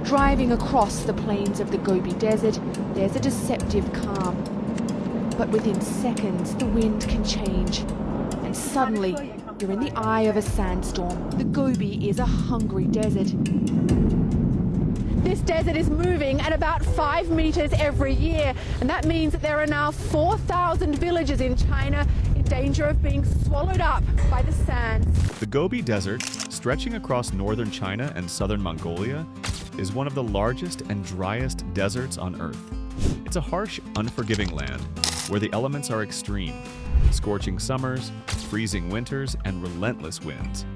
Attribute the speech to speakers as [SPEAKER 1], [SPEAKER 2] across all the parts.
[SPEAKER 1] Driving across the plains of the Gobi Desert, there's a deceptive calm. But within seconds, the wind can change. And suddenly, you're in the eye of a sandstorm. The Gobi is a hungry desert. This desert is moving at about 5 meters every year, and that means that there are now 4,000 villages in China in danger of being swallowed up by the sands.
[SPEAKER 2] The Gobi Desert, stretching across northern China and southern Mongolia, is one of the largest and driest deserts on Earth. It's a harsh, unforgiving land where the elements are extreme: scorching summers, freezing winters, and relentless winds.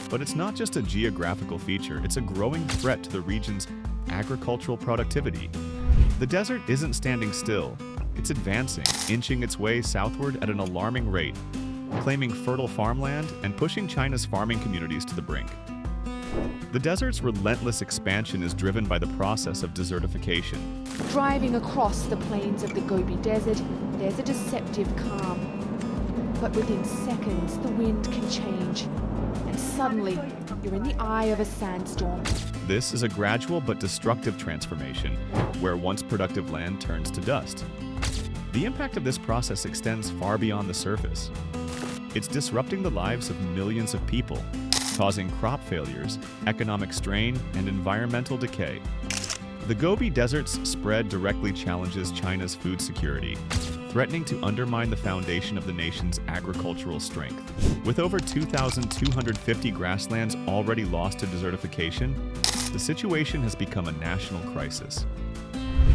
[SPEAKER 2] But it's not just a geographical feature, it's a growing threat to the region's agricultural productivity. The desert isn't standing still, it's advancing, inching its way southward at an alarming rate, claiming fertile farmland and pushing China's farming communities to the brink. The desert's relentless expansion is driven by the process of desertification.
[SPEAKER 1] Driving across the plains of the Gobi Desert, there's a deceptive calm. But within seconds, the wind can change. And suddenly, you're in the eye of a sandstorm.
[SPEAKER 2] This is a gradual but destructive transformation, where once productive land turns to dust. The impact of this process extends far beyond the surface. It's disrupting the lives of millions of people, causing crop failures, economic strain, and environmental decay. The Gobi Desert's spread directly challenges China's food security, threatening to undermine the foundation of the nation's agricultural strength. With over 2,250 grasslands already lost to desertification, the situation has become a national crisis.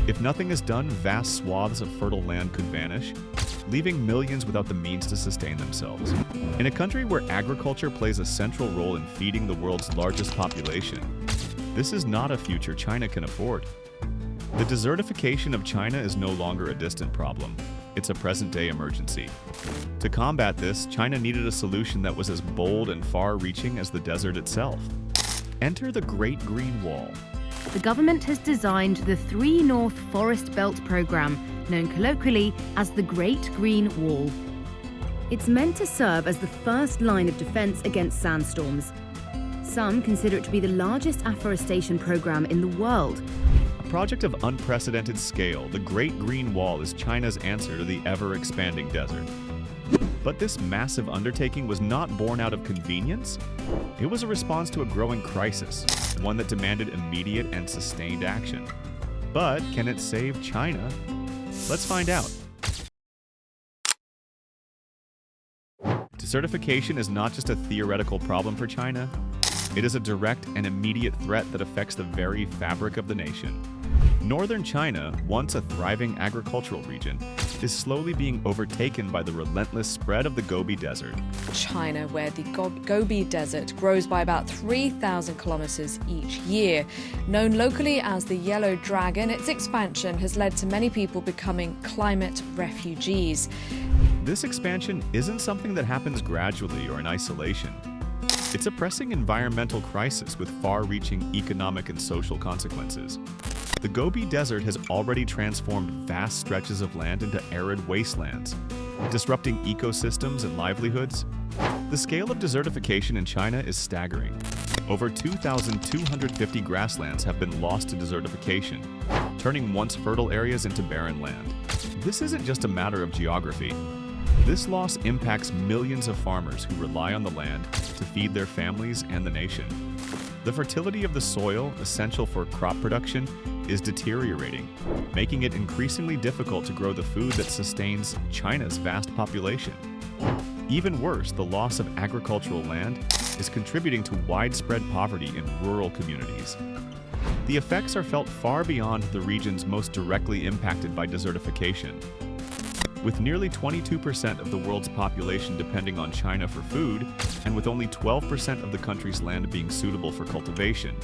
[SPEAKER 2] If nothing is done, vast swaths of fertile land could vanish, leaving millions without the means to sustain themselves. In a country where agriculture plays a central role in feeding the world's largest population, this is not a future China can afford. The desertification of China is no longer a distant problem. It's a present-day emergency. To combat this, China needed a solution that was as bold and far-reaching as the desert itself. Enter the Great Green Wall.
[SPEAKER 3] The government has designed the 3 North Forest Belt program, known colloquially as the Great Green Wall. It's meant to serve as the first line of defense against sandstorms. Some consider it to be the largest afforestation program in the world.
[SPEAKER 2] A project of unprecedented scale, the Great Green Wall is China's answer to the ever-expanding desert. But this massive undertaking was not born out of convenience. It was a response to a growing crisis, one that demanded immediate and sustained action. But can it save China? Let's find out. Desertification is not just a theoretical problem for China. It is a direct and immediate threat that affects the very fabric of the nation. Northern China, once a thriving agricultural region, is slowly being overtaken by the relentless spread of the Gobi Desert.
[SPEAKER 4] China, where the Gobi Desert grows by about 3,000 kilometers each year. Known locally as the Yellow Dragon, its expansion has led to many people becoming climate refugees.
[SPEAKER 2] This expansion isn't something that happens gradually or in isolation. It's a pressing environmental crisis with far-reaching economic and social consequences. The Gobi Desert has already transformed vast stretches of land into arid wastelands, disrupting ecosystems and livelihoods. The scale of desertification in China is staggering. Over 2,250 grasslands have been lost to desertification, turning once fertile areas into barren land. This isn't just a matter of geography. This loss impacts millions of farmers who rely on the land to feed their families and the nation. The fertility of the soil, essential for crop production, is deteriorating, making it increasingly difficult to grow the food that sustains China's vast population. Even worse, the loss of agricultural land is contributing to widespread poverty in rural communities. The effects are felt far beyond the regions most directly impacted by desertification. With nearly 22% of the world's population depending on China for food, and with only 12% of the country's land being suitable for cultivation,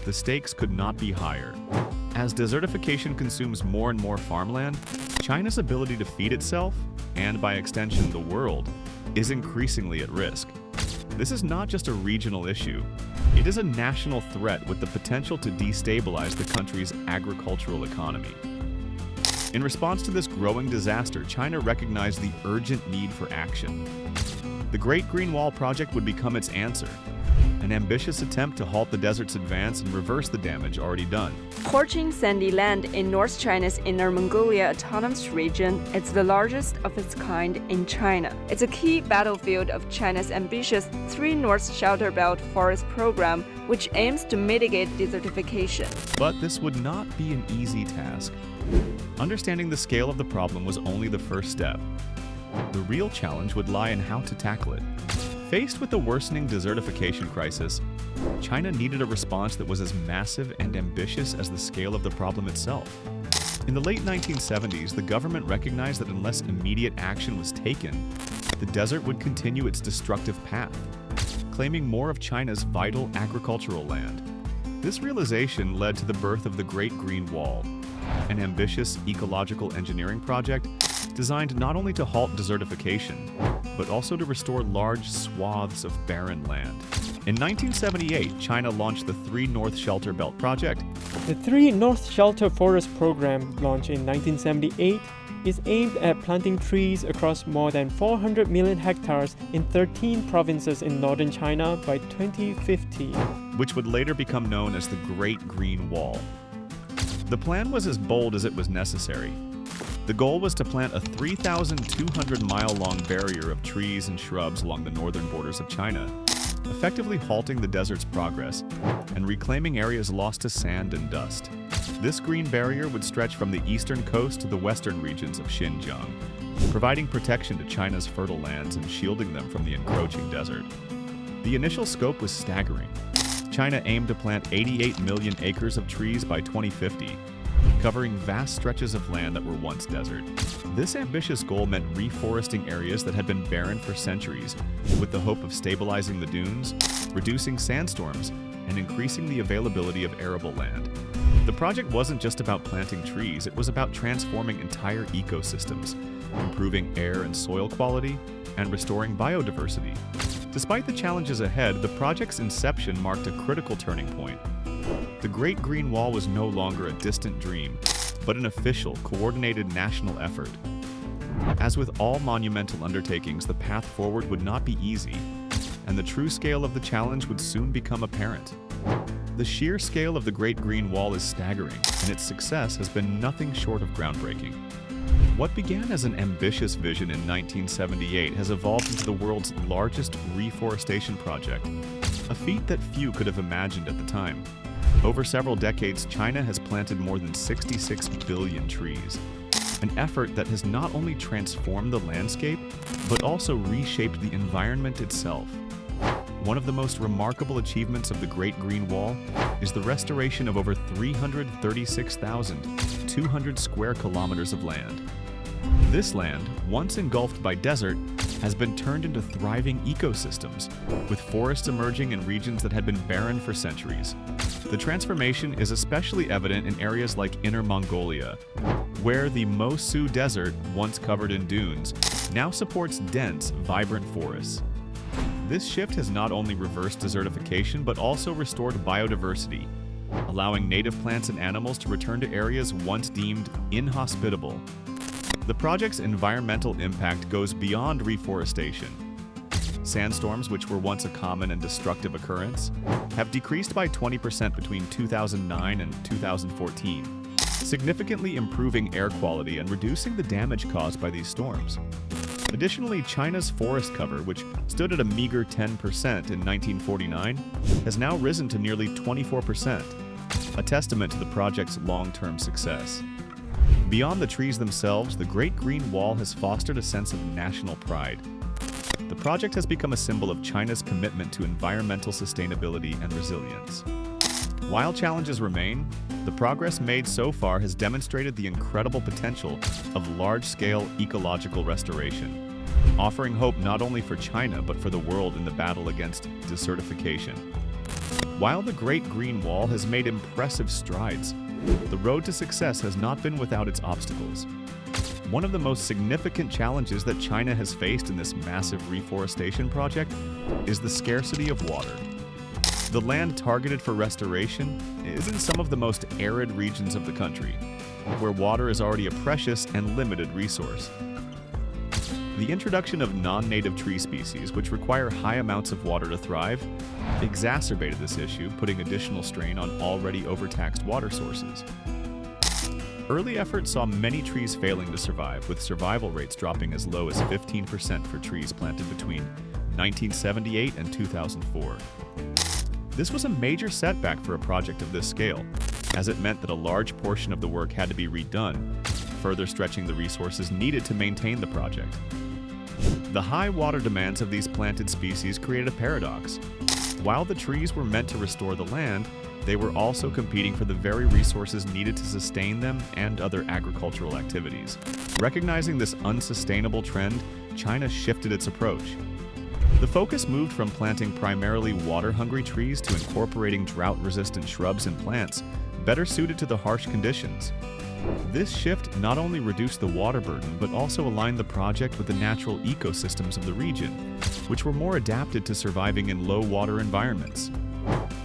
[SPEAKER 2] the stakes could not be higher. As desertification consumes more and more farmland, China's ability to feed itself, and by extension the world, is increasingly at risk. This is not just a regional issue. It is a national threat with the potential to destabilize the country's agricultural economy. In response to this growing disaster, China recognized the urgent need for action. The Great Green Wall project would become its answer. an ambitious attempt to halt the desert's advance and reverse the damage already done.
[SPEAKER 5] Scorching sandy land in North China's Inner Mongolia Autonomous Region is the largest of its kind in China. It's a key battlefield of China's ambitious 3 North Shelter Belt Forest Program, which aims to mitigate desertification.
[SPEAKER 2] But this would not be an easy task. Understanding the scale of the problem was only the first step. The real challenge would lie in how to tackle it. Faced with the worsening desertification crisis, China needed a response that was as massive and ambitious as the scale of the problem itself. In the late 1970s, the government recognized that unless immediate action was taken, the desert would continue its destructive path, claiming more of China's vital agricultural land. This realization led to the birth of the Great Green Wall, an ambitious ecological engineering project designed not only to halt desertification, but also to restore large swaths of barren land. In 1978, China launched the 3 North Shelter Belt project.
[SPEAKER 6] The 3 North Shelter Forest Program, launched in 1978, is aimed at planting trees across more than 400 million hectares in 13 provinces in northern China by 2050,
[SPEAKER 2] which would later become known as the Great Green Wall. The plan was as bold as it was necessary. The goal was to plant a 3,200-mile-long barrier of trees and shrubs along the northern borders of China, effectively halting the desert's progress and reclaiming areas lost to sand and dust. This green barrier would stretch from the eastern coast to the western regions of Xinjiang, providing protection to China's fertile lands and shielding them from the encroaching desert. The initial scope was staggering. China aimed to plant 88 million acres of trees by 2050, covering vast stretches of land that were once desert. This ambitious goal meant reforesting areas that had been barren for centuries, with the hope of stabilizing the dunes, reducing sandstorms, and increasing the availability of arable land. The project wasn't just about planting trees, it was about transforming entire ecosystems, improving air and soil quality, and restoring biodiversity. Despite the challenges ahead, the project's inception marked a critical turning point. The Great Green Wall was no longer a distant dream, but an official, coordinated national effort. As with all monumental undertakings, the path forward would not be easy, and the true scale of the challenge would soon become apparent. The sheer scale of the Great Green Wall is staggering, and its success has been nothing short of groundbreaking. What began as an ambitious vision in 1978 has evolved into the world's largest reforestation project, a feat that few could have imagined at the time. Over several decades, China has planted more than 66 billion trees, an effort that has not only transformed the landscape, but also reshaped the environment itself. One of the most remarkable achievements of the Great Green Wall is the restoration of over 336,200 square kilometers of land. This land, once engulfed by desert, has been turned into thriving ecosystems, with forests emerging in regions that had been barren for centuries. The transformation is especially evident in areas like Inner Mongolia, where the Mosu Desert, once covered in dunes, now supports dense, vibrant forests. This shift has not only reversed desertification, but also restored biodiversity, allowing native plants and animals to return to areas once deemed inhospitable. The project's environmental impact goes beyond reforestation. Sandstorms, which were once a common and destructive occurrence, have decreased by 20% between 2009 and 2014, significantly improving air quality and reducing the damage caused by these storms. Additionally, China's forest cover, which stood at a meager 10% in 1949, has now risen to nearly 24%, a testament to the project's long-term success. Beyond the trees themselves, the Great Green Wall has fostered a sense of national pride. The project has become a symbol of China's commitment to environmental sustainability and resilience. While challenges remain, the progress made so far has demonstrated the incredible potential of large-scale ecological restoration, offering hope not only for China but for the world in the battle against desertification. While the Great Green Wall has made impressive strides, the road to success has not been without its obstacles. One of the most significant challenges that China has faced in this massive reforestation project is the scarcity of water. The land targeted for restoration is in some of the most arid regions of the country, where water is already a precious and limited resource. The introduction of non-native tree species, which require high amounts of water to thrive, exacerbated this issue, putting additional strain on already overtaxed water sources. Early efforts saw many trees failing to survive, with survival rates dropping as low as 15% for trees planted between 1978 and 2004. This was a major setback for a project of this scale, as it meant that a large portion of the work had to be redone, further stretching the resources needed to maintain the project. The high water demands of these planted species created a paradox. While the trees were meant to restore the land, they were also competing for the very resources needed to sustain them and other agricultural activities. Recognizing this unsustainable trend, China shifted its approach. The focus moved from planting primarily water-hungry trees to incorporating drought-resistant shrubs and plants better suited to the harsh conditions. This shift not only reduced the water burden, but also aligned the project with the natural ecosystems of the region, which were more adapted to surviving in low-water environments.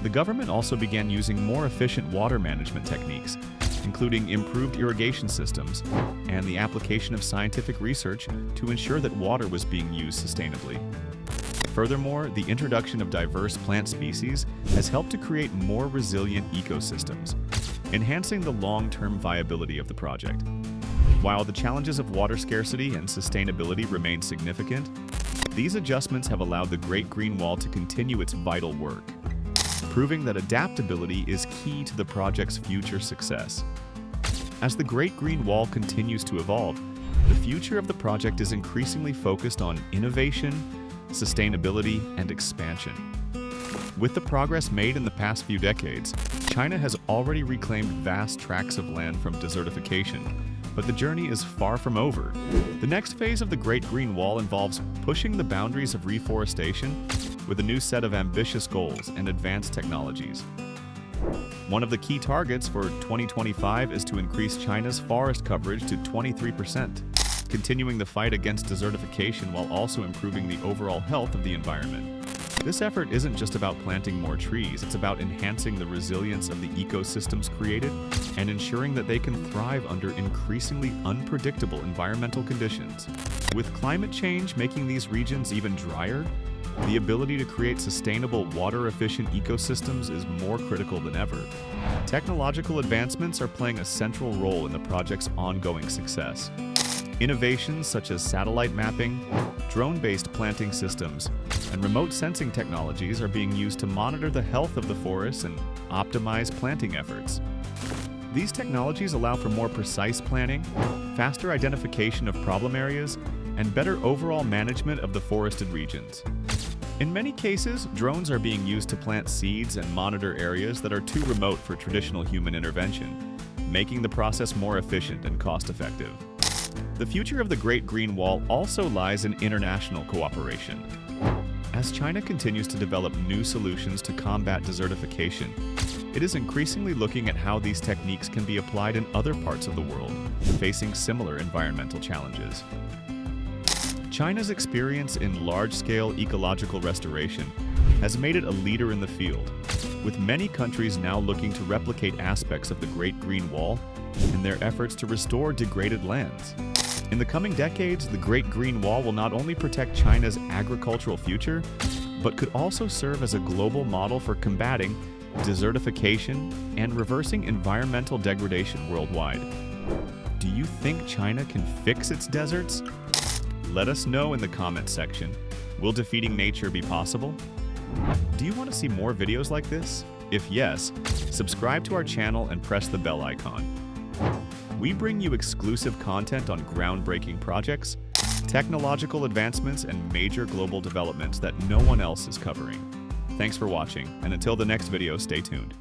[SPEAKER 2] The government also began using more efficient water management techniques, including improved irrigation systems and the application of scientific research to ensure that water was being used sustainably. Furthermore, the introduction of diverse plant species has helped to create more resilient ecosystems, enhancing the long-term viability of the project. While the challenges of water scarcity and sustainability remain significant, these adjustments have allowed the Great Green Wall to continue its vital work, proving that adaptability is key to the project's future success. As the Great Green Wall continues to evolve, the future of the project is increasingly focused on innovation, sustainability, and expansion. With the progress made in the past few decades, China has already reclaimed vast tracts of land from desertification, but the journey is far from over. The next phase of the Great Green Wall involves pushing the boundaries of reforestation with a new set of ambitious goals and advanced technologies. One of the key targets for 2025 is to increase China's forest coverage to 23%, continuing the fight against desertification while also improving the overall health of the environment. This effort isn't just about planting more trees, it's about enhancing the resilience of the ecosystems created and ensuring that they can thrive under increasingly unpredictable environmental conditions. With climate change making these regions even drier, the ability to create sustainable, water-efficient ecosystems is more critical than ever. Technological advancements are playing a central role in the project's ongoing success. Innovations such as satellite mapping, drone-based planting systems, and remote sensing technologies are being used to monitor the health of the forests and optimize planting efforts. These technologies allow for more precise planning, faster identification of problem areas, and better overall management of the forested regions. In many cases, drones are being used to plant seeds and monitor areas that are too remote for traditional human intervention, making the process more efficient and cost-effective. The future of the Great Green Wall also lies in international cooperation. As China continues to develop new solutions to combat desertification, it is increasingly looking at how these techniques can be applied in other parts of the world facing similar environmental challenges. China's experience in large-scale ecological restoration has made it a leader in the field, with many countries now looking to replicate aspects of the Great Green Wall in their efforts to restore degraded lands. In the coming decades, the Great Green Wall will not only protect China's agricultural future, but could also serve as a global model for combating desertification and reversing environmental degradation worldwide. Do you think China can fix its deserts? Let us know in the comments section. Will defeating nature be possible? Do you want to see more videos like this? If yes, subscribe to our channel and press the bell icon. We bring you exclusive content on groundbreaking projects, technological advancements, and major global developments that no one else is covering. Thanks for watching, and until the next video, stay tuned.